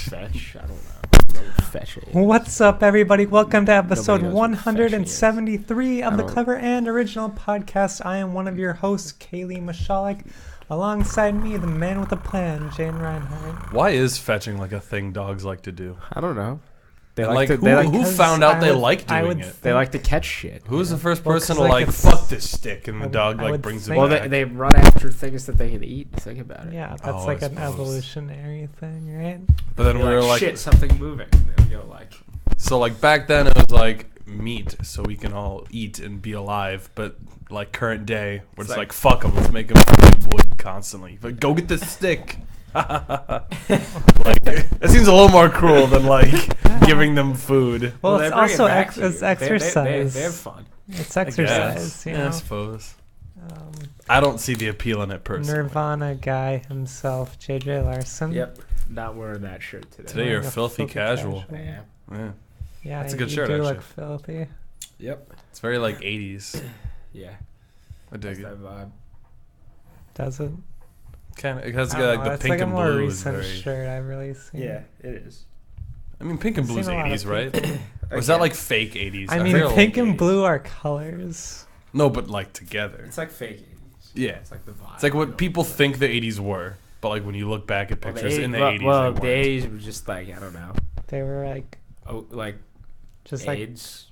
Fetch? I don't know. Fetch it. What's up, everybody? Welcome to episode Nobody knows what 173 of the Clever and Original Podcast. I am one of your hosts, Kayley Misialek. Alongside me, the man with a plan, Jayden Reinhart. Why is fetching like a thing dogs like to do? I don't know. They like who found out they like doing it? They like to catch shit. Who's the first person to like fuck this stick and the dog like brings it Well, back? they run after things that they can eat. Think about it. Yeah, that's like an evolutionary thing, right? But then we were like, shit, something moving. They'll go like. So like back then it was like meat, so we can all eat and be alive. But like current day, we're just like fuck them, let's make them eat wood constantly. But go get this stick. Like it seems a little more cruel than like giving them food. Well, it's also it's exercise. They have fun. It's exercise. You know? I suppose. I don't see the appeal in it personally. Nirvana guy himself, JJ Larson. Yep. Not wearing that shirt today. Today you're filthy casual. Yeah. Yeah, that's a good you shirt. do Actually, look filthy. Yep. it's very like 80s. Yeah. I dig it. That vibe. Does it? Kind of. It has like the pink and blue. It's like a more Is recent very, shirt I've really seen. Yeah, it is. I mean, pink and blue is I've seen a lot 80s, of right? Or is that like fake 80s? I mean, feel pink like and 80s. blue are colors. No, but like together. It's like fake 80s. Yeah. It's like the vibe. It's like what people think the 80s were, but like when you look back at pictures in the 80s, well, they the weren't. 80s were just like, I don't know. They were like Just AIDS.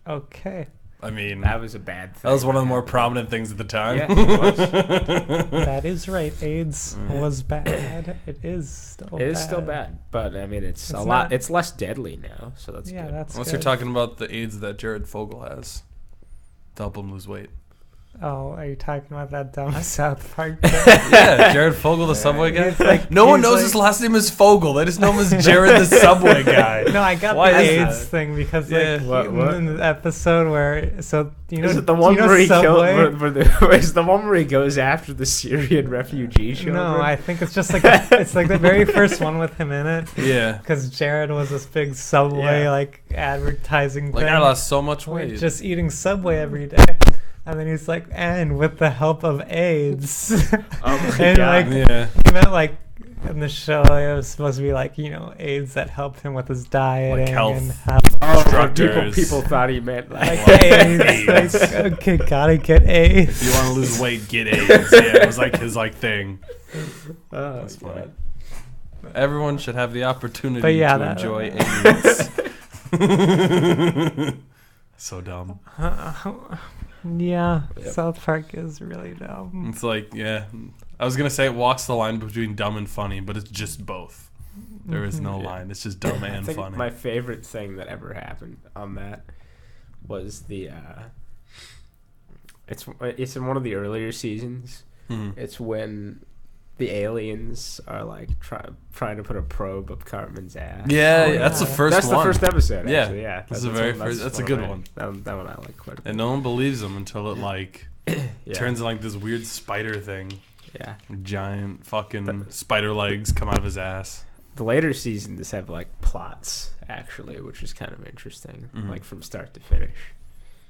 Okay. I mean, That was a bad thing. that was one of the more prominent things at the time. Yeah, it was. That is right. AIDS was bad. It is still bad. It is still bad, but I mean, it's a It's lot. not- It's less deadly now, so that's Yeah, good. that's Unless good. you're talking about the AIDS that Jared Fogle has to help him lose weight. Oh, are you talking about that dumb South Park? Yeah, Jared Fogle, the Subway guy. He's like- No one he's knows like- his last name is Fogle. They just know him as Jared the Subway guy. No, I got Why the is AIDS that? thing because Yeah. What? in the episode where Is it the do one you know where he Subway? is the one where he goes after the Syrian refugee children? No, I think it's just like it's like the very first one with him in it. Yeah. Because Jared was this big Subway like advertising Like, thing. I lost so much We're weight. just eating Subway every day. And then he's like, and with the help of AIDS. Oh my And God. like, Yeah. he meant like in the show, it was supposed to be like, AIDS that helped him with his dieting health. and health. Instructors. People thought he meant Like like AIDS. Like, okay, gotta get AIDS. If you want to lose weight, get AIDS. Yeah, it was like his like thing. Oh, That's funny. God. Everyone should have the opportunity But yeah, to that- enjoy AIDS. So dumb. Yeah, Yep. South Park is really dumb. It's like, yeah. I was going to say it walks the line between dumb and funny, but it's just both. There is no Yeah. line. It's just dumb I and think funny. my favorite thing that ever happened on that was the. It's in one of the earlier seasons. Mhm. It's when the aliens are like trying to put a probe up Cartman's ass. Yeah, Oh, that's the yeah. first That's one. the first episode. Yeah. Actually. Yeah. That's the very first- that's a good one. That one I like quite a bit. And no one believes him until it like Yeah. turns into like this weird spider thing. Yeah. Giant fucking spider legs come out of his ass. The later seasons have like plots actually, which is kind of interesting, Mhm. like from start to finish.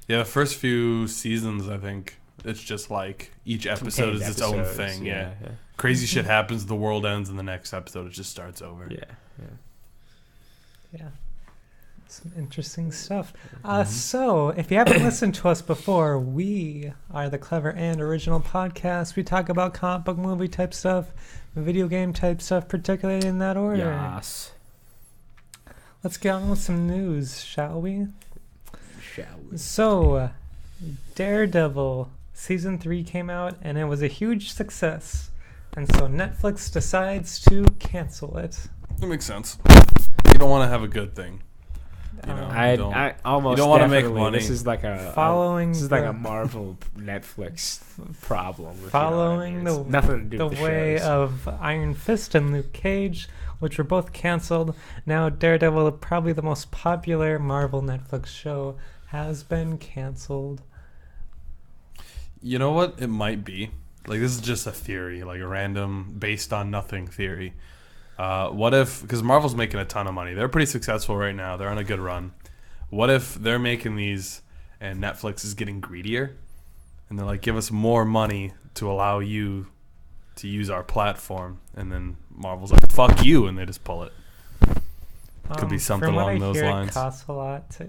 Yeah, the first few seasons, I think it's just like each episode is its own Episodes, thing. Yeah. Yeah. Crazy shit happens, the world ends, and the next episode it just starts over. Yeah. Yeah. Some interesting stuff. Mhm. So, if you haven't listened to us before, we are the Clever and Original Podcast. We talk about comic book movie type stuff, video game type stuff, particularly in that order. Yes. Let's get on with some news, shall we? Shall we? So, Daredevil Season 3 came out, and it was a huge success. And so Netflix decides to cancel it. That makes sense. You don't want to have a good thing. You know, I almost. you don't wanna make definitely- money. This is like a Following This is like the- a Marvel Netflix problem. if you know Following what I mean. It's the- nothing to do the with way shows. of Iron Fist and Luke Cage, which were both canceled. Now Daredevil, probably the most popular Marvel Netflix show, has been canceled. You know what? It might be. Like, this is just a theory, like a random, based on nothing theory. What if, because Marvel's making a ton of money. They're pretty successful right now. They're on a good run. What if they're making these and Netflix is getting greedier? And they're like, give us more money to allow you to use our platform, and then Marvel's like, "Fuck you," and they just pull it. Could be something along those lines. It costs a lot to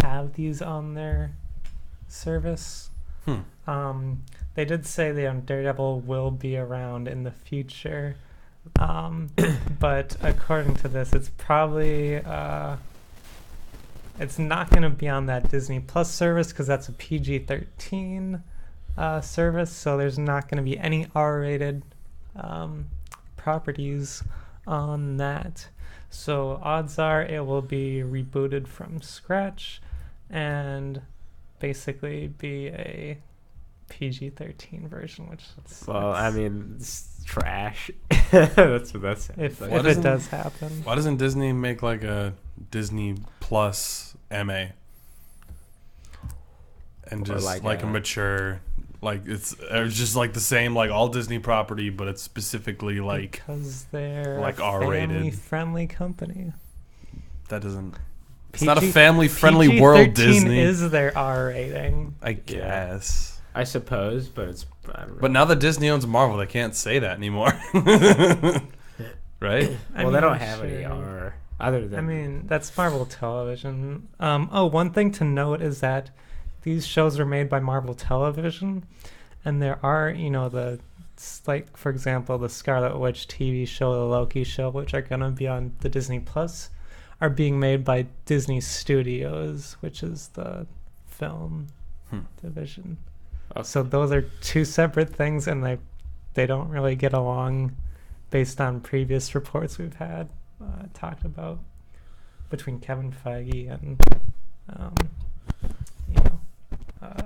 have these on their service. They did say the Daredevil will be around in the future, but according to this, it's probably it's not going to be on that Disney Plus service because that's a PG-13 service, so there's not going to be any R-rated properties on that. So odds are it will be rebooted from scratch and basically be a PG-13 version, which I mean, it's trash. That's what that's if it does happen. Why doesn't Disney make like a Disney Plus MA and just like a mature, like it's just like the same, like all Disney property, but it's specifically like because they're like a R-rated, family-friendly company. That doesn't. It's not a family-friendly world. Disney is their R rating. I guess. I suppose, but it's. But now that Disney owns Marvel, they can't say that anymore, right? Well, they don't have any R other than. I mean, that's Marvel Television. One thing to note is that these shows are made by Marvel Television, and there are, like for example, the Scarlet Witch TV show, the Loki show, which are gonna be on the Disney Plus, are being made by Disney Studios, which is the film division. Okay. So those are two separate things, and they don't really get along based on previous reports we've had talked about between Kevin Feige and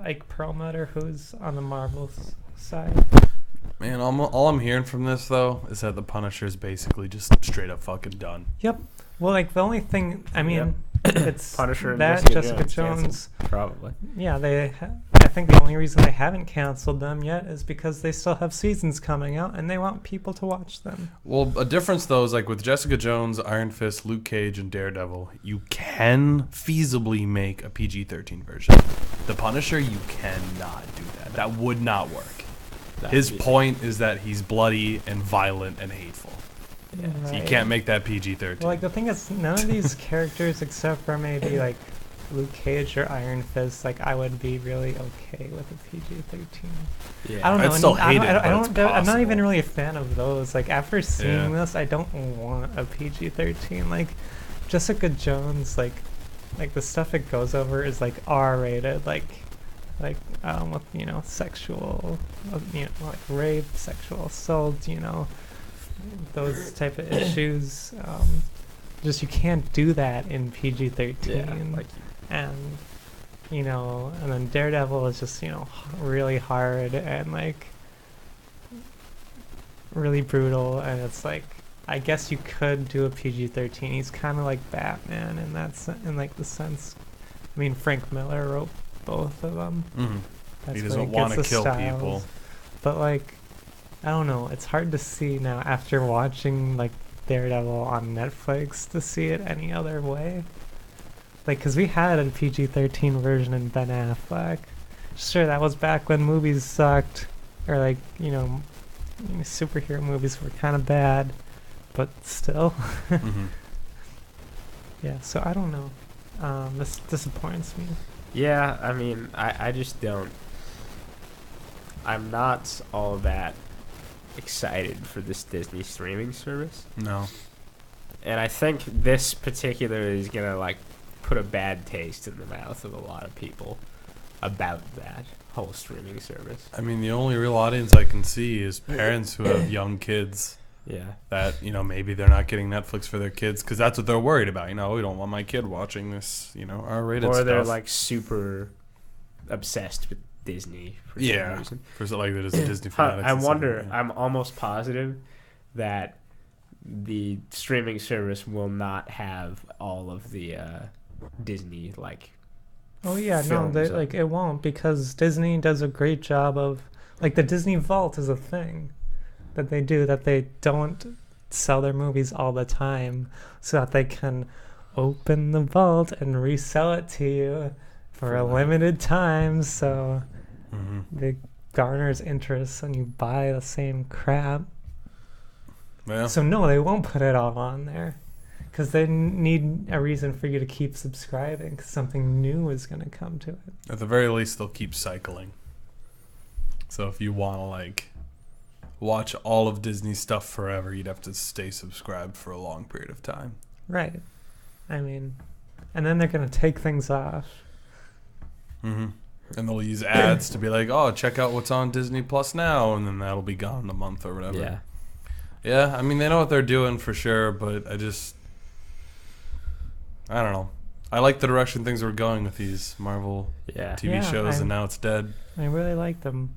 Ike Perlmutter, who's on the Marvel side. Man, all I'm hearing from this though is that the Punisher is basically just straight up fucking done. Yep. Well, like the only thing, I mean, it's Punisher and that Jessica Jones. Probably. Yeah, I think the only reason they haven't canceled them yet is because they still have seasons coming out and they want people to watch them. Well, a difference though is like with Jessica Jones, Iron Fist, Luke Cage, and Daredevil, you can feasibly make a PG-13 version. The Punisher, you cannot do that. That would not work. His point is that he's bloody and violent and hateful. Yeah, right. So you can't make that PG-13. Well, like the thing is, none of these characters, except for maybe like Luke Cage or Iron Fist, like I would be really okay with a PG-13. Yeah, I don't know. I'd still hate it, I'm not even really a fan of those. Like after seeing this, I don't want a PG-13. Like Jessica Jones, like the stuff it goes over is like R-rated, like with sexual, like rape, sexual assault, those type of issues. Just you can't do that in PG-13. Yeah, and then Daredevil is just really hard and like really brutal, and it's like I guess you could do a PG-13. He's kind of like Batman in the sense. I mean, Frank Miller wrote both of them. He doesn't want to kill people. But like, I don't know. It's hard to see now after watching like Daredevil on Netflix to see it any other way. Like, because we had a PG-13 version in Ben Affleck. Sure, that was back when movies sucked, or like superhero movies were kind of bad, but still. Yeah. So I don't know. This disappoints me. Yeah, I mean, I just don't. I'm not all that excited for this Disney streaming service. No. And I think this particular is going to, like, put a bad taste in the mouth of a lot of people about that whole streaming service. I mean, the only real audience I can see is parents who have young kids. Yeah. That, maybe they're not getting Netflix for their kids because that's what they're worried about. We don't want my kid watching this, R-rated stuff. Or they're, like, super obsessed with Disney for some reason. For like that is a Disney fanatics. I wonder, I'm almost positive that the streaming service will not have all of the Disney, like, oh, yeah, no, it won't, because Disney does a great job of, like, the Disney Vault is a thing that they do, that they don't sell their movies all the time so that they can open the vault and resell it to you for a limited time. So garners interest and you buy the same crap. Yeah. So no, they won't put it all on there because they need a reason for you to keep subscribing because something new is going to come to it. At the very least, they'll keep cycling. So if you want to like watch all of Disney stuff forever, you'd have to stay subscribed for a long period of time. Right. I mean, and then they're going to take things off. Mm-hmm. And they'll use ads to be like, oh, check out what's on Disney Plus now, and then that'll be gone in a month or whatever. Yeah. Yeah, I mean, they know what they're doing for sure, but I don't know. I like the direction things were going with these Marvel TV shows, and now it's dead. I really like them.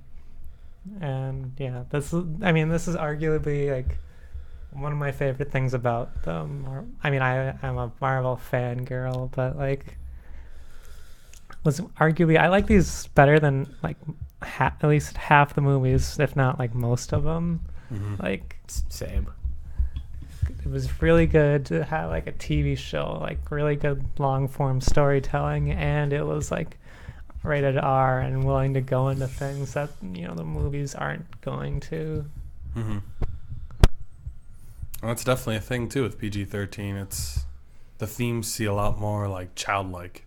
And yeah, this is arguably like one of my favorite things about them. I mean, I'm a Marvel fangirl, but like, was arguably I like these better than like at least half the movies, if not like most of them. Mm-hmm. Like Same. it was really good to have like a TV show, like really good long form storytelling, and it was like rated R and willing to go into things that the movies aren't going to. Mm-hmm. Well, that's definitely a thing too with PG-13. It's the themes see a lot more like childlike,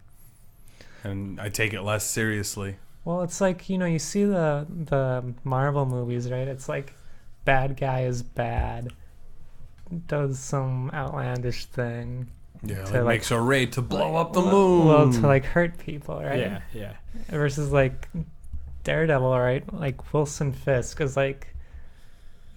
and I take it less seriously. Well, it's like you see the Marvel movies, right? It's like bad guy is bad, does some outlandish thing. Yeah, to makes a raid to blow up the moon. moon. Well, to like hurt people, right? Yeah, yeah. Versus like Daredevil, right? Like Wilson Fisk is like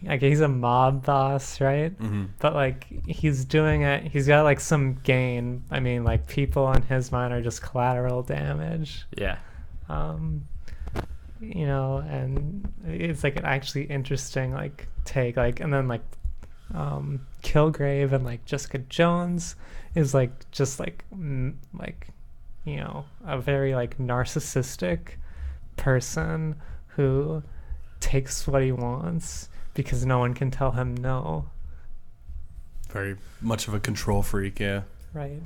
he's a mob boss, right? Mm-hmm. But like he's doing it. He's got like some gain. I mean, like people in his mind are just collateral damage. Yeah. And it's like an actually interesting like take, like, and then like Kilgrave and like Jessica Jones is like just like a very like narcissistic person who takes what he wants because no one can tell him no. Very much of a control freak, yeah. Right.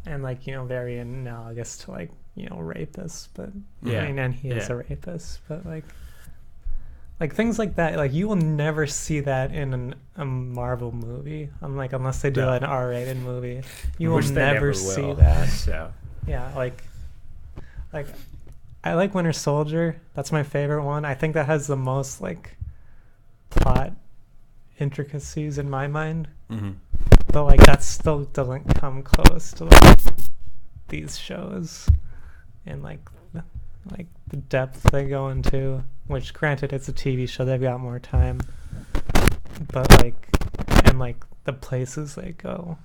And like very analogous to like rapists, but yeah, I mean, and he is a rapist, but like things like that, like you will never see that in a Marvel movie, unless they do an R-rated movie. You will never see that. So yeah, like I like Winter Soldier. That's my favorite one. I think that has the most like plot intricacies in my mind. Mm-hmm. But like that still doesn't come close to like these shows and like the depth they go into, which granted it's a TV show, they've got more time, but like and like the places they go,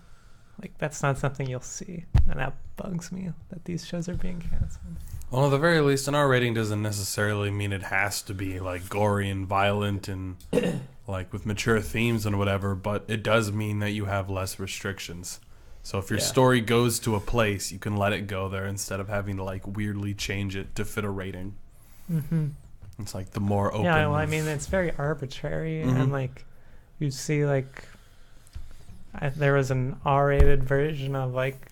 like that's not something you'll see, and that bugs me that these shows are being canceled. Well, at the very least, an R rating doesn't necessarily mean it has to be like gory and violent and like with mature themes and whatever, but it does mean that you have less restrictions. So if your story goes to a place, you can let it go there instead of having to like weirdly change it to fit a rating. Mm-hmm. It's like the more open. Yeah, well, I mean, it's very arbitrary, and like you see, like there was an R-rated version of like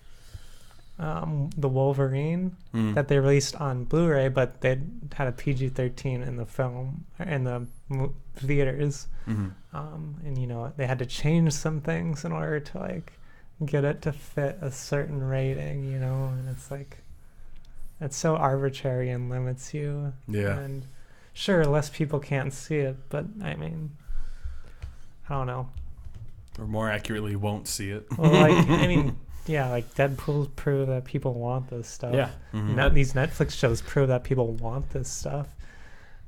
the Wolverine that they released on Blu-ray, but they had a PG-13 in the film in the theaters, and they had to change some things in order to like get it to fit a certain rating, and it's like it's so arbitrary and limits you. Yeah. And sure, less people can't see it, but I mean, I don't know. Or more accurately, won't see it. Well, like I mean, yeah, like Deadpool prove that people want this stuff. Yeah. Mm-hmm. These Netflix shows prove that people want this stuff.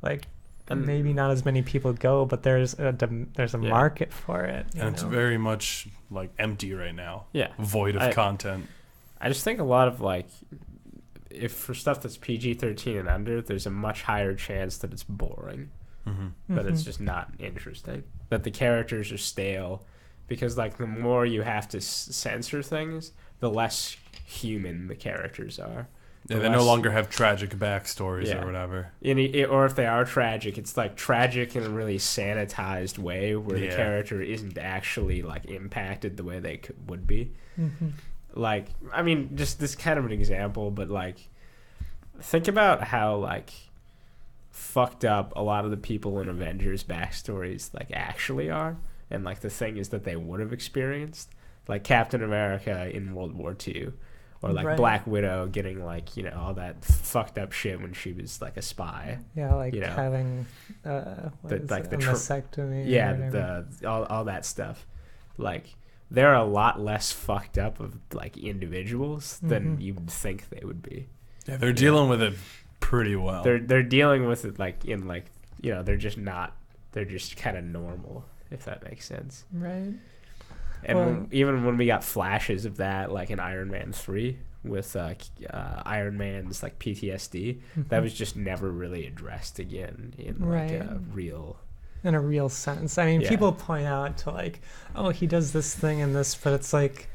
Like, maybe not as many people go, but there's a market for it. And it's very much like empty right now. Yeah. Void of content. I just think a lot of like, if for stuff that's PG-13 and under, there's a much higher chance that it's boring, that it's just not interesting, that the characters are stale, because like the more you have to censor things, the less human the characters are. Yeah, they no longer have tragic backstories or whatever. Or if they are tragic, it's like tragic in a really sanitized way where the character isn't actually like impacted the way they would be. Like, I mean, just this kind of an example, but like, think about how like fucked up a lot of the people in Avengers backstories like actually are, and like the thing is that they would have experienced, like Captain America in World War II, or like Black Widow getting like, you know, all that fucked up shit when she was like a spy. Yeah, like, you know, having the mastectomy. Yeah, all that stuff. Like, they're a lot less fucked up of like individuals than you would think they would be. Yeah, they're dealing with it pretty well. They're dealing with it like in like, you know, they're just kind of normal, if that makes sense. Right. And even when we got flashes of that, like in Iron Man 3 with Iron Man's like PTSD, that was just never really addressed again in like a real sense. I mean, people point out to like, oh, he does this thing and this, but it's like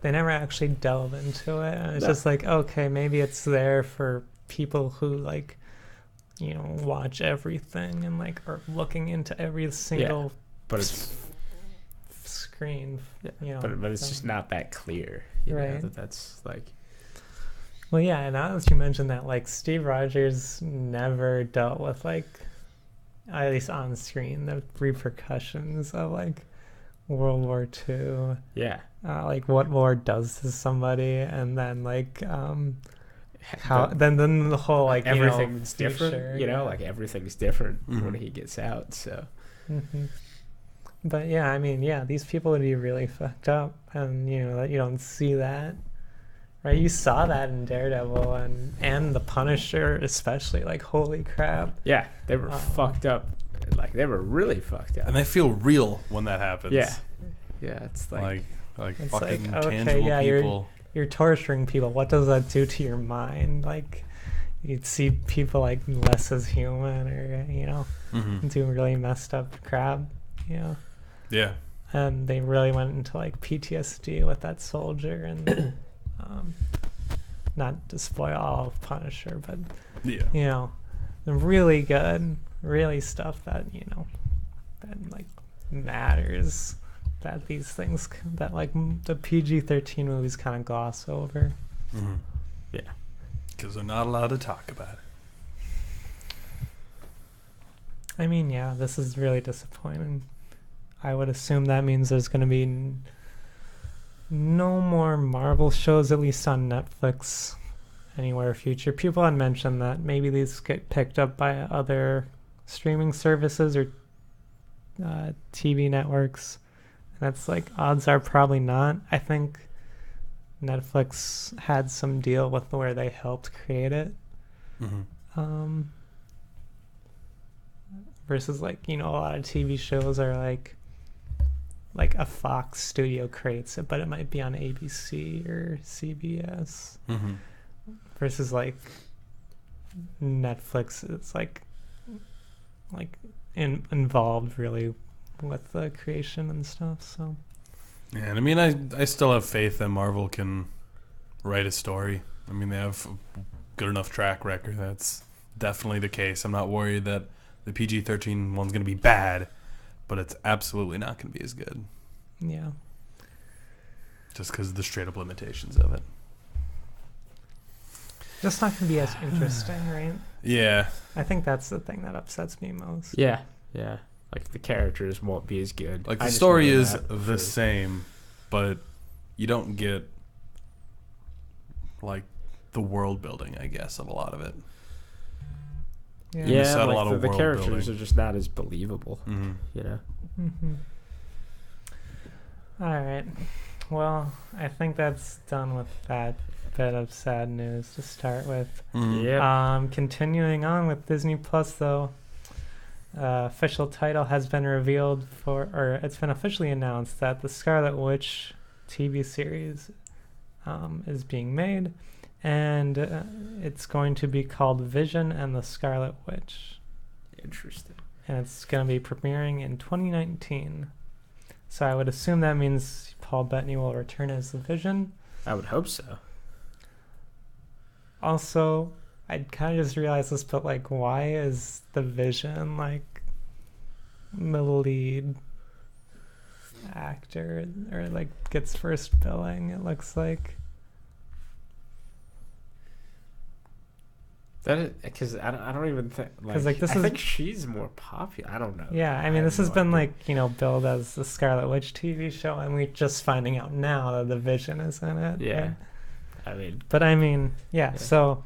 they never actually delve into it. And it's just like, okay, maybe it's there for people who like, you know, watch everything and like are looking into every single but it's screen, you know, but it's just not that clear, you know, that's like. Well, yeah, now that you mentioned that, like, Steve Rogers never dealt with, like, at least on screen, the repercussions of like World War II. Yeah. Like what war does to somebody, and then like how then the whole like everything's different. Future, you know, like everything's different when he gets out. So. But yeah, I mean, yeah, these people would be really fucked up, and you know that you don't see that. Right, you saw that in Daredevil and the Punisher especially. Like, holy crap! Yeah, they were fucked up. Like, they were really fucked up. And they feel real when that happens. Yeah, it's like it's fucking like, okay, tangible people. You're torturing people. What does that do to your mind? Like, you'd see people like less as human, or you know, do really messed up crap. You know. Yeah. And they really went into like PTSD with that soldier and. Not to spoil all of Punisher, but you know, really good, really stuff that you know that like matters. That these things that like the PG-13 movies kind of gloss over. Yeah, because they're not allowed to talk about it. I mean, yeah, this is really disappointing. I would assume that means there's going to be no more Marvel shows, at least on Netflix, anywhere future. People had mentioned that maybe these get picked up by other streaming services or TV networks. And that's like, odds are probably not. I think Netflix had some deal with where they helped create it. Versus like, you know, a lot of TV shows are like a Fox studio creates it, but it might be on ABC or CBS. Versus like Netflix, it's like involved really with the creation and stuff. So yeah, and I mean, I still have faith that Marvel can write a story. I mean, they have a good enough track record. That's definitely the case. I'm not worried that the PG-13 one's going to be bad. But it's absolutely not going to be as good. Yeah. Just because of the straight up limitations of it. Just not going to be as interesting, right? Yeah. I think that's the thing that upsets me most. Yeah. Like, the characters won't be as good. Like, the story is the same, but you don't get, like, the world building, I guess, of a lot of it. Yeah, like the characters are just not as believable, you know? All right. Well, I think that's done with that bit of sad news to start with. Continuing on with Disney Plus, though, official title has been revealed or it's been officially announced that the Scarlet Witch TV series is being made. And it's going to be called Vision and the Scarlet Witch. Interesting. And it's going to be premiering in 2019. So I would assume that means Paul Bettany will return as the Vision. I would hope so. Also, I kind of just realized this, but like, why is the Vision like the lead actor or like gets first billing? It looks like. That because I don't even think Because like, this I is think she's more popular. I don't know. yeah. I mean, this has been like billed as the Scarlet Witch TV show, and we're just finding out now that the Vision is in it. Yeah, right? I mean, But I mean, yeah. So,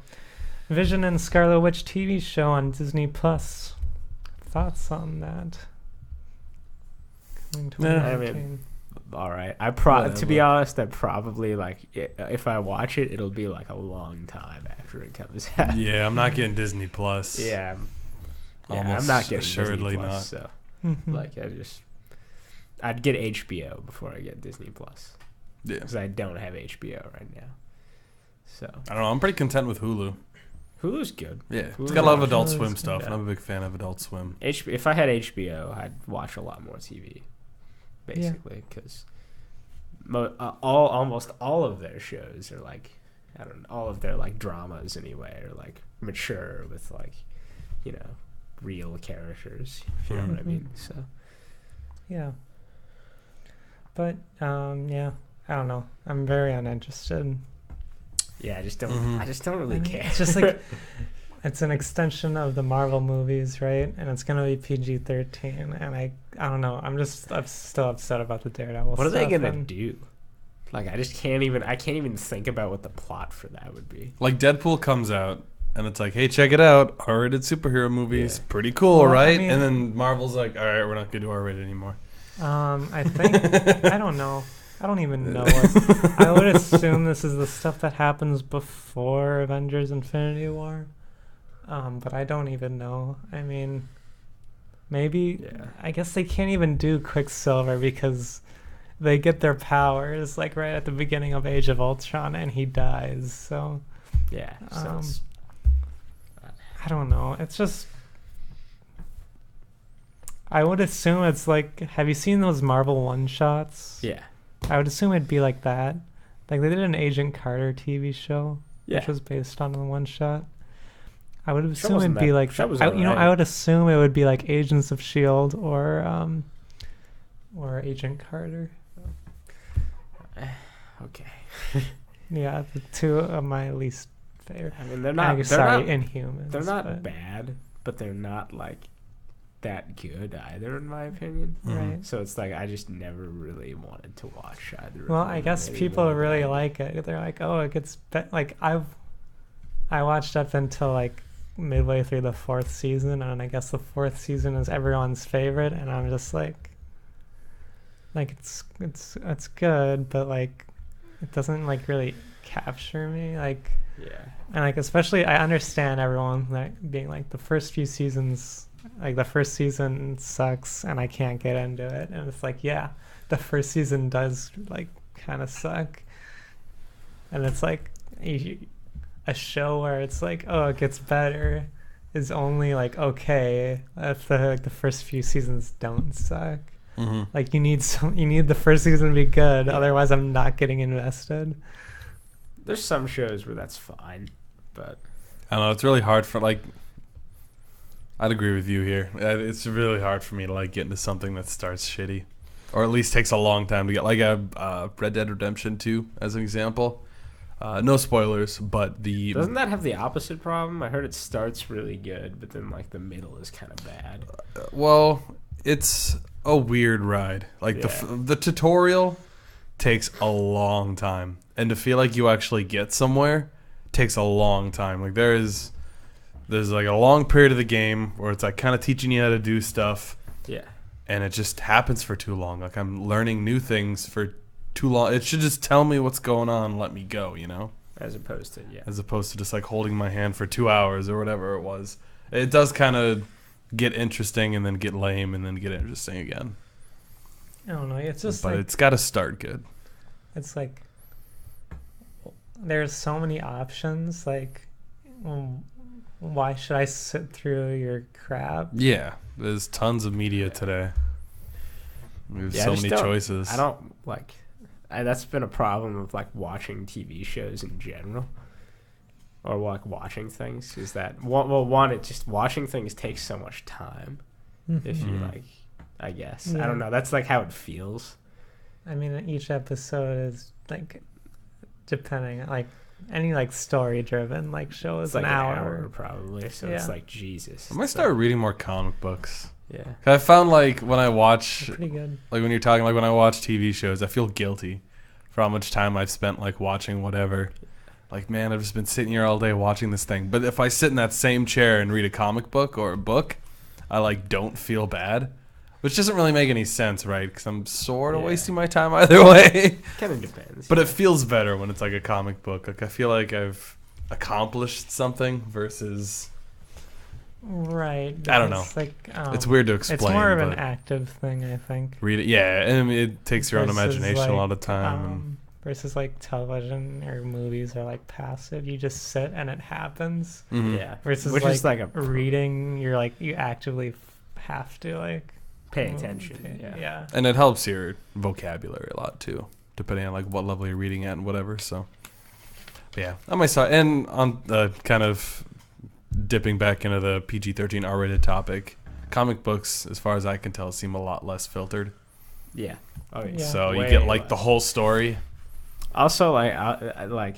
Vision and Scarlet Witch TV show on Disney Plus. Thoughts on that? Coming Yeah, I 2019. mean, all right. To Whatever. be honest, I probably like if I watch it, it'll be like a long time after it comes out. Yeah, I'm not getting Disney Plus. Yeah, I'm Almost not getting assuredly Disney Plus, not. so Mhm. like I'd get HBO before I get Disney Plus Yeah. because I don't have HBO right now. So I don't know. I'm pretty content with Hulu. Hulu's good. Yeah, it's Hulu's got a lot of good. Adult Hulu's Swim good. stuff, and Yeah. I'm a big fan of Adult Swim. If I had HBO, I'd watch a lot more TV, basically, because almost all of their shows are like, I don't know, all of their like dramas anyway are like mature with like, real characters. If you know what I Mhm. mean. So Yeah. But yeah, I don't know. I'm very uninterested. yeah, I just don't. Mhm. I just don't really I mean, care. it's just like it's an extension of the Marvel movies, right? And it's gonna be PG-13, and I don't know. I'm still upset about the Daredevil. What are they stuff, gonna and do? Like I can't even think about what the plot for that would be. Like Deadpool comes out, and it's like, hey, check it out, R-rated superhero movies, Yeah. pretty cool, Well, I right? mean- and then Marvel's like, all right, we're not gonna do R-rated anymore. I think I don't know. I don't even know. I would assume this is the stuff that happens before Avengers: Infinity War. But I don't even know. I mean, maybe. Yeah. I guess they can't even do Quicksilver because they get their powers like right at the beginning of Age of Ultron, and he dies. So Yeah. So it's, I don't know. It's just. I would assume it's like. Have you seen those Marvel one-shots? yeah. I would assume it'd be like that. Like they did an Agent Carter TV show, Yeah. which was based on the one shot. I would Show assume wasn't it'd be that- like show was I alright. would assume it would be like Agents of Shield or Agent Carter. Okay. Yeah, the two of my least favorite. I mean, they're not. Sorry, They're Inhumans. not but- bad, but they're not like that good either, in my opinion. right. So it's like I just never really wanted to watch either. of Well, them I guess anymore, people really but- like it. They're like, oh, it gets like I watched up until like midway through the fourth season, and I guess the fourth season is everyone's favorite, and I'm just like it's good, but like it doesn't like really capture me, like. Yeah. And like especially I understand everyone like being like the first few seasons, like the first season sucks and I can't get into it, and it's like yeah, the first season does like kind of suck, and it's like a show where it's like oh it gets better is only like okay if the first few seasons don't suck. Mm-hmm. Like you need the first season to be good, otherwise I'm not getting invested. There's some shows where that's fine, but I don't know. It's really hard for like. I'd agree with you here. It's really hard for me to like get into something that starts shitty, or at least takes a long time to get. Like a Red Dead Redemption 2 as an example. No spoilers, but doesn't that have the opposite problem? I heard it starts really good, but then like the middle is kind of bad. well, it's a weird ride. Like Yeah. the tutorial takes a long time, and to feel like you actually get somewhere takes a long time. Like there's like a long period of the game where it's like kind of teaching you how to do stuff, Yeah. and it just happens for too long. Like I'm learning new things for too long. It should just tell me what's going on and let me go, As opposed to as opposed to just like holding my hand for 2 hours or whatever it was. It does kind of get interesting and then get lame and then get interesting again. I don't know. It's just But like it's got to start good. it's like there's so many options. Like, why should I sit through your crap? Yeah, there's tons of media today. We have Yeah, I so just many don't- choices. I don't like. That's been a problem of like watching TV shows in general, or like watching things. Is that one? It just watching things takes so much time. If you Mhm. like, I guess Yeah. I don't know. That's like how it feels. I mean, each episode is like depending. Like any like story driven like show is It's like an hour. probably. So Yeah. it's like Jesus. I might start reading more comic books. Yeah. 'Cause I found like when I watch, Pretty good. like when you're talking, like when I watch TV shows, I feel guilty for how much time I've spent like watching whatever. Like, man, I've just been sitting here all day watching this thing. But if I sit in that same chair and read a comic book or a book, I like don't feel bad, which doesn't really make any sense, right? Because I'm sort of wasting my time either way. Kind of depends. But it feels better when it's like a comic book. Like I feel like I've accomplished something versus. Right. I don't know. Like, It's weird to explain. It's more of an but active thing, I think. read it, yeah, and it takes your own Versus, imagination a lot like, of time. Versus like television or movies are like passive. You just sit and it happens. Mhm. Yeah. Versus Which like, is like a reading, you're like you actively have to like pay attention. Yeah. And it helps your vocabulary a lot too, depending on like what level you're reading at and whatever. So, but yeah, I might start. And on kind of dipping back into the PG-13 R-rated topic, comic books, as far as I can tell, seem a lot less filtered. Yeah. Oh, yeah. Yeah. So you Way get like less. the whole story. Also, I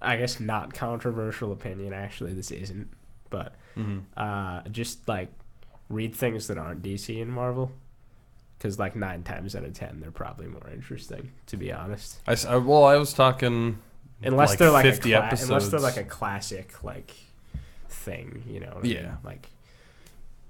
guess not controversial opinion. Actually, this isn't, but just like read things that aren't DC and Marvel, because like 9 times out of 10 they're probably more interesting. To be honest, I was talking unless like they're like 50 episodes. unless they're like a classic like thing, you know. What I Yeah. mean? Like.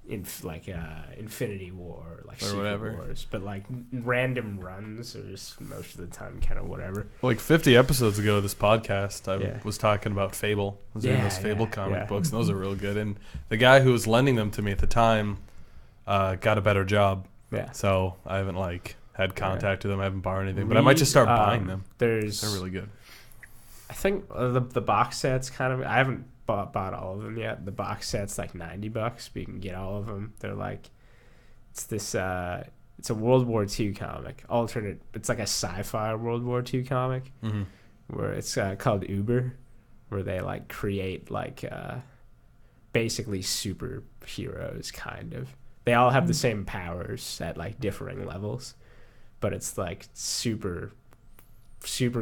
Infinity War, like Or Secret whatever. Wars, but like random runs are just most of the time kind of whatever. Like 50 episodes ago, this podcast, I Yeah. was talking about Fable. I was reading those Fable comic yeah. books, and those are real good. And the guy who was lending them to me at the time got a better job. Yeah, So I haven't like had contact with them. I haven't borrowed anything, but I might just start buying them. They're really good. I think the box set's kind of. I haven't bought all of them yet. The box set's like $90, but you can get all of them. They're like, it's this. It's a World War II comic. Alternate. It's like a sci-fi World War II comic Mm-hmm. where it's called Uber, where they like create like basically superheroes kind of. They all have the same powers at like differing levels, but it's like super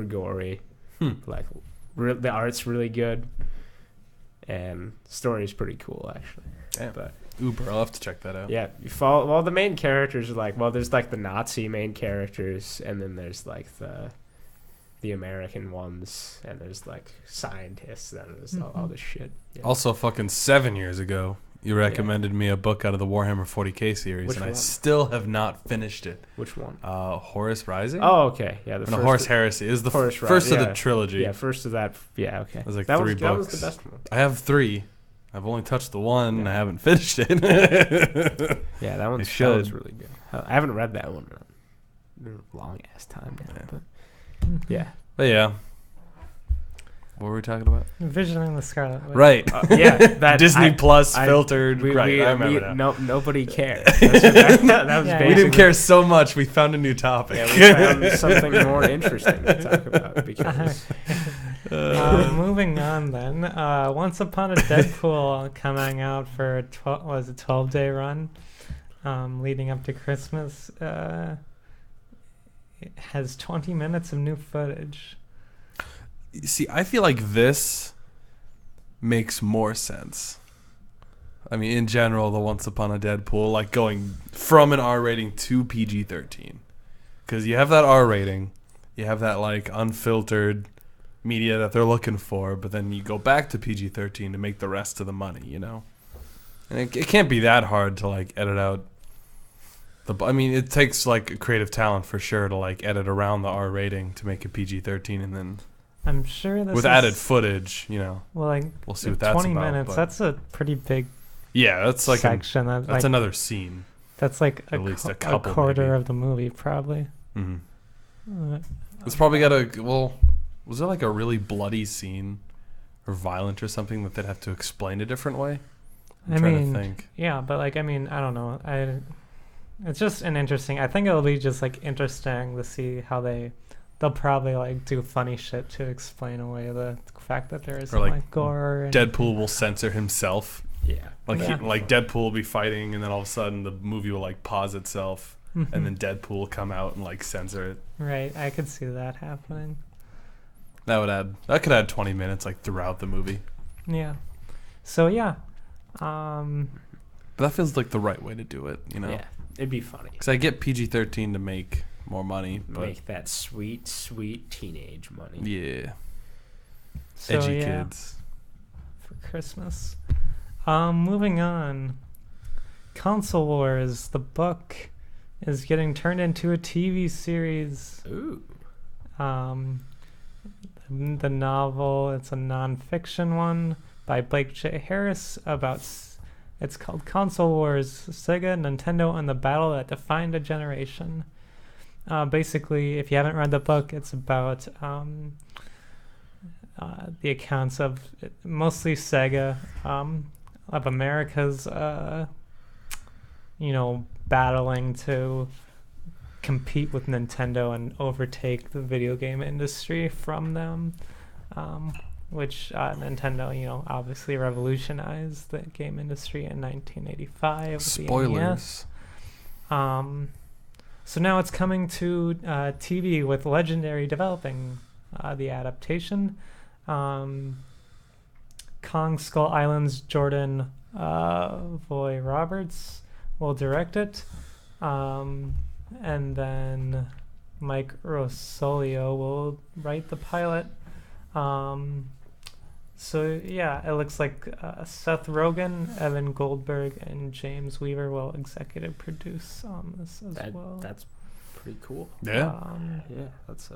gory. Like the art's really good, and the story's pretty cool actually. Yeah. But Uber, I'll have to check that out. yeah, you follow. Well, the main characters are like, there's like the Nazi main characters, and then there's like the American ones, and there's like scientists, and there's all this shit. Yeah. Also, fucking 7 years ago, you recommended me a book out of the Warhammer 40k series, Which and I one? still have not finished it. Which one? Horus Rising? Oh, okay. Yeah, the Horus Heresy. It was the Horus first Rising, of yeah. the trilogy. Yeah, first of that. Yeah, okay. It was like that 3 That was books. the best one. I have 3. I've only touched the one, and I haven't finished it. Yeah, that one's should. was really good. I haven't read that one in a long ass time now. Yeah. But yeah. But yeah. What were we talking about? Visioning the Scarlet Witch. Right. Yeah, that Disney Plus I- filtered. right, I remember now. Nobody cared. That was Yeah, basically. We didn't care so much. We found a new topic. Yeah, we found something more interesting to talk about because Moving on then. Once Upon a Deadpool coming out for a 12-day run, leading up to Christmas. It has 20 minutes of new footage. See, I feel like this makes more sense. I mean, in general, the Once Upon a Deadpool, like going from an R rating to PG-13. Because you have that R rating, you have that like unfiltered media that they're looking for, but then you go back to PG-13 to make the rest of the money, you know? And it can't be that hard to like edit out I mean, it takes like a creative talent for sure to like edit around the R rating to make it PG-13, and then I'm sure this with added footage, you know. Well, like We'll see what that's 20 about, minutes. but- That's a pretty big Yeah, that's like section. that's like, another scene. that's like at least a couple, quarter maybe. of the movie, probably. Mm-hmm. It's probably got was there like a really bloody scene or violent or something that they'd have to explain a different way? I'm trying to think. Yeah, but like, I mean, I don't know. It's just an interesting. I think it'll be just like interesting to see how they'll probably like do funny shit to explain away the fact that there is like gore. And, Deadpool will censor himself. yeah, Like Yeah. like Deadpool will be fighting, and then all of a sudden the movie will like pause itself, and then Deadpool will come out and like censor it. right, I could see that happening. That could add 20 minutes like throughout the movie. Yeah. So yeah. But that feels like the right way to do it, you know? Yeah, it'd be funny. Because I get PG-13 to make more money, but Make that sweet, sweet teenage money. yeah, So, edgy yeah, kids. for Christmas. Moving on. Console Wars, the book, is getting turned into a TV series. Ooh. The novel, it's a non-fiction one by Blake J. Harris it's called Console Wars, Sega, Nintendo, and the Battle That Defined a Generation. Basically, if you haven't read the book, it's about the accounts of mostly Sega, of America's, battling to compete with Nintendo and overtake the video game industry from them, which Nintendo, obviously revolutionized the game industry in 1985 with Spoilers. the NES. So now it's coming to TV with Legendary developing the adaptation. Kong Skull Island's Jordan Voy Roberts will direct it. And then Mike Rosolio will write the pilot. So yeah, it looks like Seth Rogen, Evan Goldberg, and James Weaver will executive produce on this as well. That's pretty cool. Yeah. Yeah, that's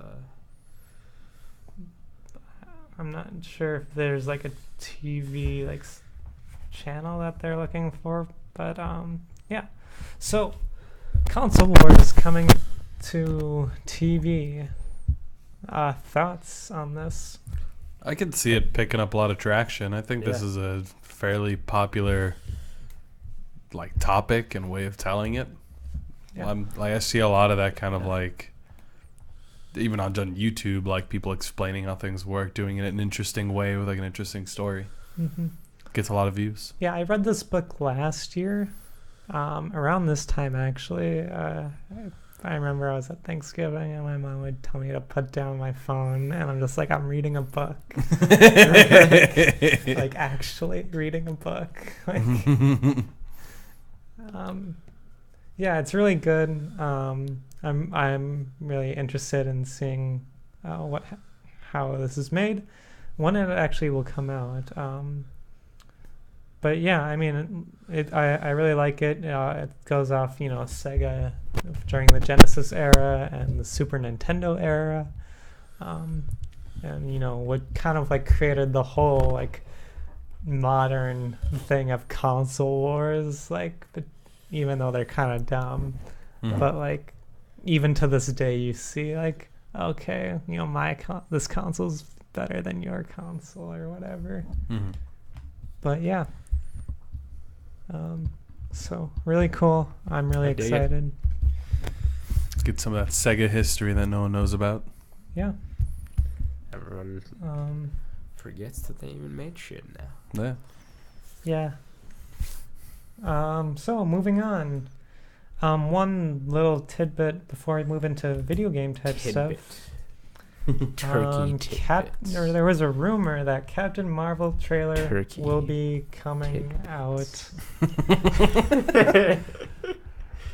I'm not sure if there's like a TV channel that they're looking for, but yeah. So Console Wars coming to TV. Thoughts on this? I could see it picking up a lot of traction. I think this is a fairly popular topic and way of telling it. Yeah. I see a lot of that kind of even on YouTube, people explaining how things work, doing it in an interesting way with an interesting story. Mm-hmm. Gets a lot of views. Yeah, I read this book last year, around this time actually. I remember I was at Thanksgiving and my mom would tell me to put down my phone, and I'm just I'm reading a book. Actually reading a book. Yeah, it's really good. I'm really interested in seeing how this is made, when it actually will come out. But yeah, I mean, I really like it. It goes off, Sega during the Genesis era and the Super Nintendo era, and what kind of created the whole modern thing of console wars. Even though they're kind of dumb, but even to this day, you see okay, this console's better than your console or whatever. Mm-hmm. But yeah. So really cool. I'm really excited. Let's get some of that Sega history that no one knows about. Yeah. Everyone forgets that they even made shit now. Yeah. Yeah. So moving on. One little tidbit before we move into video game type stuff. Turkey tidbits. There was a rumor that Captain Marvel trailer will be coming out.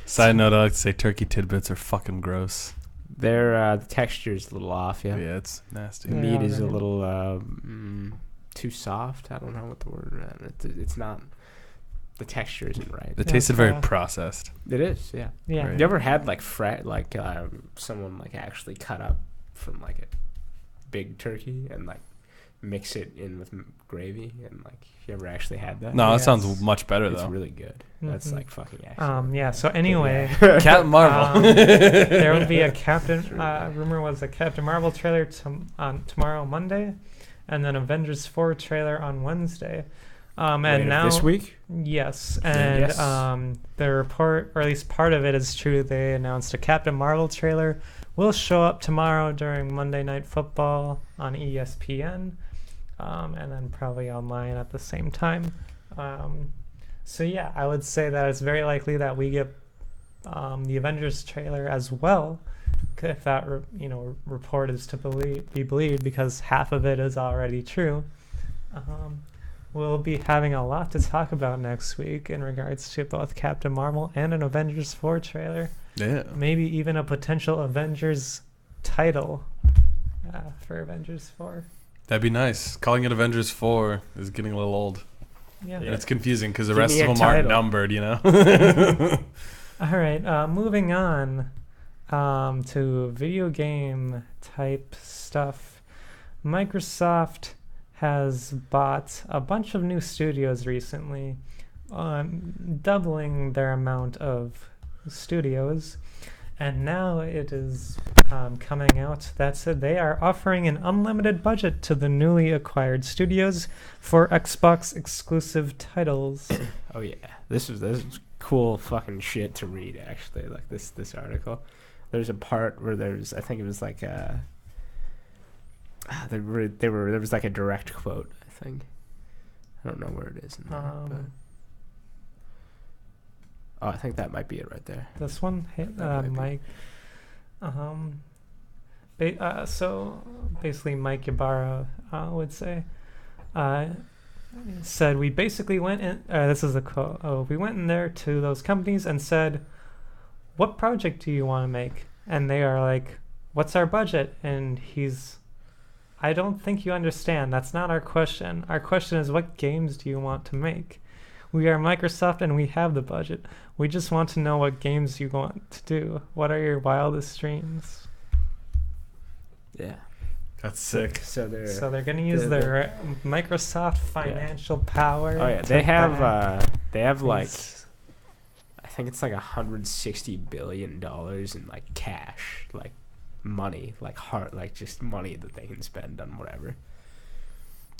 Side note, I like to say turkey tidbits are fucking gross. The texture's a little off, yeah. Yeah, it's nasty. The meat is a little too soft. I don't know what the word is. It's not. The texture isn't right. It tasted very processed. It is, yeah. Yeah. Right. You ever had someone actually cut up from a big turkey and mix it in with gravy, and you ever actually had that? No, that sounds much better it's though. really good. That's fucking Yeah. excellent. So anyway, Captain Marvel. there will be a rumor was a Captain Marvel trailer tomorrow, Monday, and then Avengers 4 trailer on Wednesday. And now this week? Yes, and the report, or at least part of it, is true. They announced a Captain Marvel trailer will show up tomorrow during Monday Night Football on ESPN, and then probably online at the same time. So yeah, I would say that it's very likely that we get the Avengers trailer as well if that report is to be believed, because half of it is already true. We'll be having a lot to talk about next week in regards to both Captain Marvel and an Avengers 4 trailer. Yeah. Maybe even a potential Avengers title for Avengers 4. That'd be nice. Calling it Avengers 4 is getting a little old. Yeah. And it's confusing because the Give rest me of a them aren't title. numbered, you know? All right, moving on to video game type stuff. Microsoft has bought a bunch of new studios recently, doubling their amount of studios, and now it is coming out that they are offering an unlimited budget to the newly acquired studios for Xbox exclusive titles. Oh yeah, this is cool fucking shit to read actually. Like this article, there's a part where I think it was like there was like a direct quote. I think I don't know where it is in there, but I think that might be it right there. This one, Mike. So basically, Mike Ybarra would say, said we basically went in. This is a quote. Oh, we went in there to those companies and said, "What project do you want to make?" And they are like, "What's our budget?" And I don't think you understand. That's not our question. Our question is, what games do you want to make? We are Microsoft and we have the budget. We just want to know what games you want to do. What are your wildest dreams? Yeah, That's sick. so they're going to use their Microsoft financial power. Oh yeah, to they have like these- I think it's like $160 billion in like cash, like money, like just money that they can spend on whatever.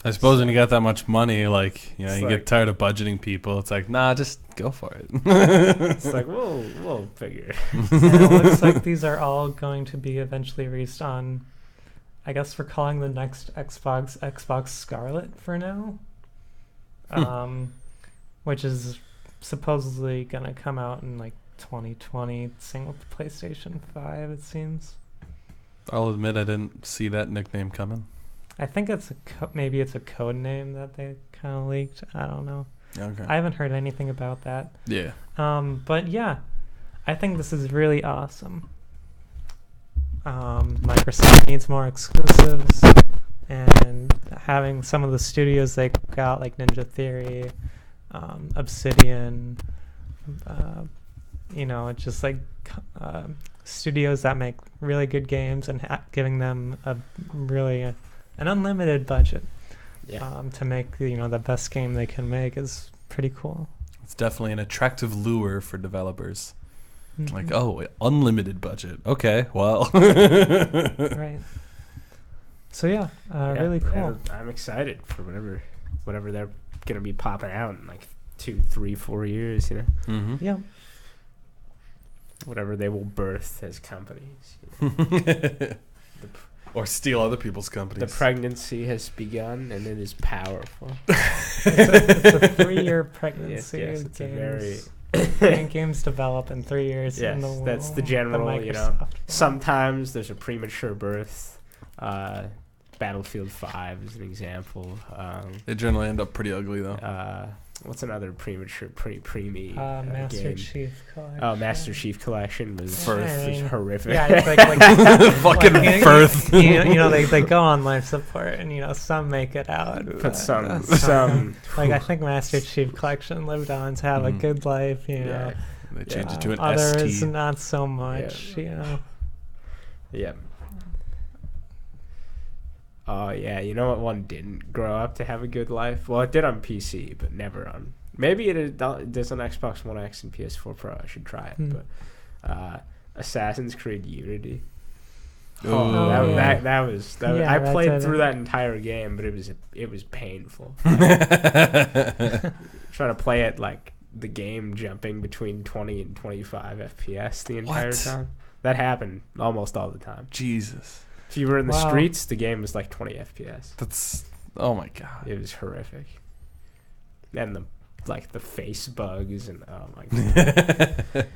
I suppose when you got that much money, like, you know, It's you like- get tired of budgeting people. It's like, nah, just go for it. It's like we'll figure it. And it looks like these are all going to be eventually released on, I guess we're calling the next Xbox Scarlet for now, which is supposedly going to come out in like 2020, same with the PlayStation 5, it seems. I'll admit I didn't see that nickname coming. I think it's maybe it's a code name that they kind of leaked. I don't know. Okay. I haven't heard anything about that. Yeah. But yeah, I think this is really awesome. Microsoft needs more exclusives, and having some of the studios they got, like Ninja Theory, Obsidian, it's just like studios that make really good games and giving them an unlimited budget to make the best game they can make is pretty cool. It's definitely an attractive lure for developers. Mhm. Like, oh, unlimited budget. Okay, well. Right. So yeah, really cool. I'm excited for whatever they're gonna be popping out in like 2, 3, 4 years. Mm-hmm. Yeah. Whatever they will birth as companies. Or steal other people's The companies. pregnancy has begun, and it is powerful. It's a 3-year pregnancy. Yes, it's a very. Games develop in 3 years. Yes, in the world, that's the general. Microsoft world. Sometimes there's a premature birth. Battlefield 5 is an example. They generally end up pretty ugly, though. What's another premature preemie Master game? Chief Collection. Oh, Master Chief Collection was Firth. was horrific. Yeah, it's like Fucking Firth. They go on life support, and some make it out. But some like I think Master Chief Collection lived on to have a good life. yeah, They changed it to an others ST. not so much. yeah. Oh yeah, you know what one didn't grow up to have a good life? Well, it did on PC, but never on. Maybe it does on Xbox One X and PS4 Pro. I should try it. But Assassin's Creed Unity. That was. Yeah, I played through that entire game, but it was painful. Trying to play it like the game jumping between 20 and 25 FPS the entire time. That happened almost all the time. Jesus. If you were in the Wow. streets, the game was like 20 FPS. That's... Oh, my God. It was horrific. And the face bugs and oh my god.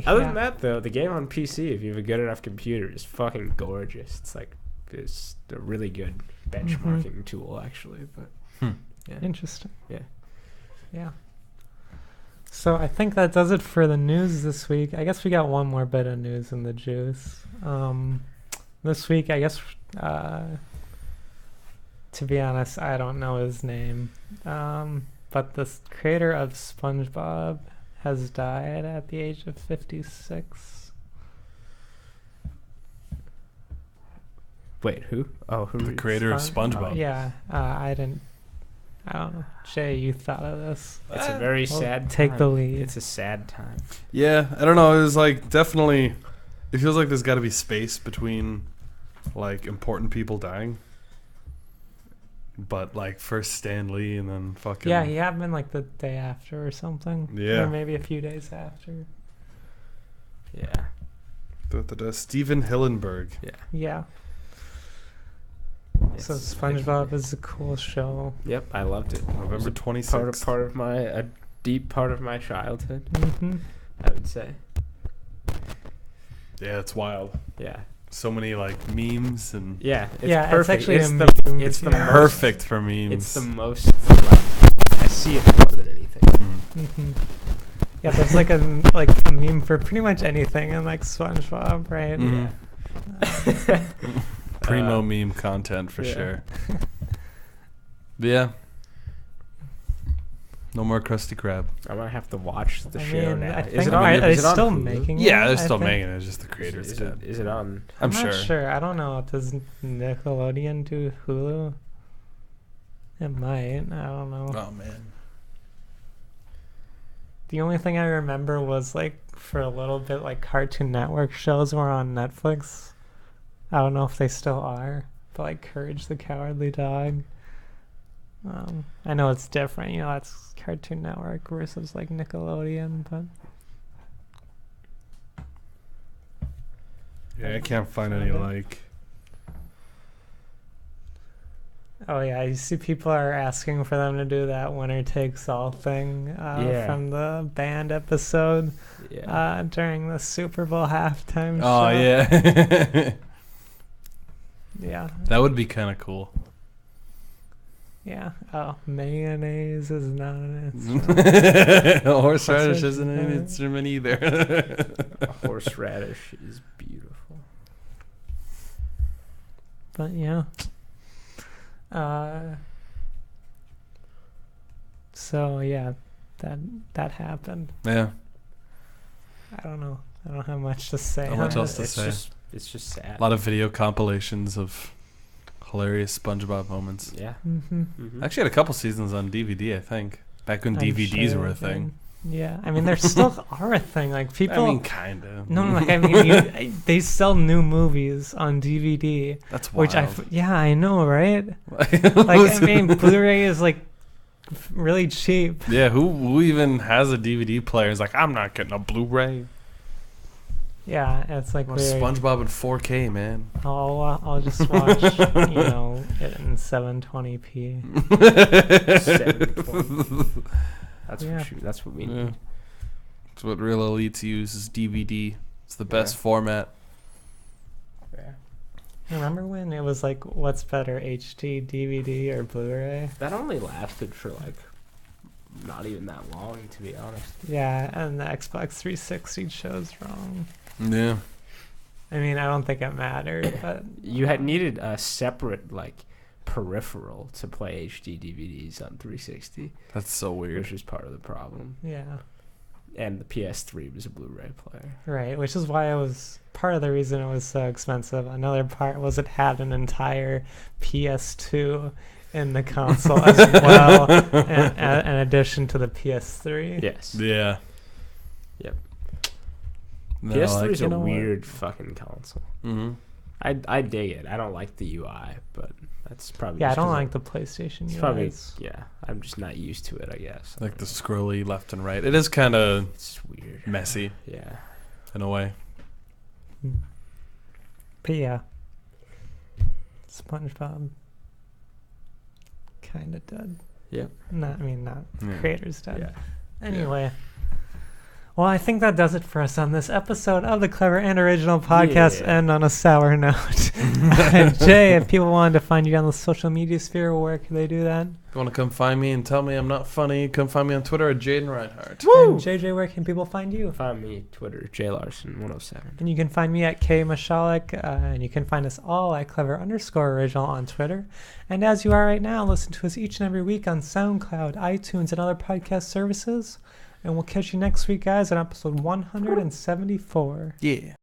Other than that, though, the game on PC, if you have a good enough computer, is fucking gorgeous. It's a really good benchmarking tool, actually. But yeah. Interesting. Yeah. Yeah. So I think that does it for the news this week. I guess we got one more bit of news in the juice. This week, I guess, to be honest, I don't know his name. But the creator of SpongeBob has died at the age of 56. Wait, who? Oh, who? The creator of SpongeBob. Yeah, I don't know. Jay, you thought of this. It's a very sad Take time. the lead. It's a sad time. Yeah, I don't know. It was like definitely. It feels like there's got to be space between like important people dying. But like first Stan Lee and then fucking. Yeah, he happened like the day after or something. Yeah. Or maybe a few days after. Yeah. Steven Hillenburg. Yeah. So SpongeBob is a cool show. Yep, I loved it. November 26th. Part of a deep part of my childhood. Mm-hmm. I would say. Yeah, it's wild. Yeah. So many like memes and. Yeah. It's Yeah, perfect. it's actually it's a the meme. it's the Yeah. Perfect for memes. It's the most. Like, I see it more than anything. Mm-hmm. Yeah, there's like a meme for pretty much anything in like SpongeBob, right? Mhm. Primo meme content for sure. But yeah. No more Krusty Krab. I might have to watch the I show mean, now. I Is think it on? are they Is it on still Hulu? making it? Yeah, they're I still think? making it. It's just the creator's dead. Is it on? I'm not sure. sure. I don't know. Does Nickelodeon do Hulu? It might. I don't know. Oh man. The only thing I remember was like for a little bit like Cartoon Network shows were on Netflix. I don't know if they still are, but like Courage the Cowardly Dog. I know it's different, you know, that's Cartoon Network versus like Nickelodeon, but Yeah, I can't find any like. oh yeah, you see people are asking for them to do that winner takes all thing from the band episode during the Super Bowl halftime show. Oh yeah. Yeah. That would be kind of cool. Yeah. Oh, mayonnaise is not an instrument. Horseradish isn't an instrument either. Horseradish is beautiful. But yeah. So yeah, that happened. Yeah. I don't know. I don't have much to say. Not much on else it. to say. It's just sad. A lot of video compilations of hilarious SpongeBob moments. Yeah. Mm-hmm. Mm-hmm. I actually had a couple seasons on DVD, I think. Back when DVDs were a thing. Yeah, I mean, they still are a thing. Like people. I mean, kind of. No, like I mean, they sell new movies on DVD. That's wild. Which I know, right? Like I mean, Blu-ray is like really cheap. Yeah, who even has a DVD player? Is like, I'm not getting a Blu-ray. Yeah, it's like Watch SpongeBob in 4K, man. I'll just watch, you know, it in 720p. 720. That's what we need. Yeah. That's what real elites use is DVD. It's the best format. Yeah. Remember when it was like, what's better, HD, DVD, or Blu-ray? That only lasted for like not even that long, to be honest. Yeah, and the Xbox 360 shows wrong. Yeah. I mean, I don't think it mattered, but You had needed a separate like peripheral to play HD DVDs on 360, That's so weird. which was part of the problem. yeah, And the PS3 was a Blu-ray player. right. Which is why it was part of the reason it was so expensive. Another part was it had an entire PS2 in the console as well, in addition to the PS3. Yes. Yeah. Yep. No, PS3 is you a know what? weird fucking console. Mm-hmm. I dig it. I don't like the UI, but that's probably Yeah, I just don't 'cause like the PlayStation It's UI. probably I'm just not used to it, I guess. Like the scrolly left and right. It is kind of It's weird. messy Yeah. in a way. But yeah, SpongeBob kind of dead. Yep. Not Yeah. creator's dead. Yeah. Anyway, Well, I think that does it for us on this episode of the Clever and Original Podcast. End on a sour note. Jay, if people wanted to find you on the social media sphere, where can they do that? If you want to come find me and tell me I'm not funny, come find me on Twitter at Jayden Reinhart. Woo! And JJ, where can people find you? Find me Twitter, JLarson107. And you can find me at Kayley Misialek, and you can find us all at Clever_Original on Twitter. And as you are right now, listen to us each and every week on SoundCloud, iTunes, and other podcast services. And we'll catch you next week, guys, on episode 174. Yeah.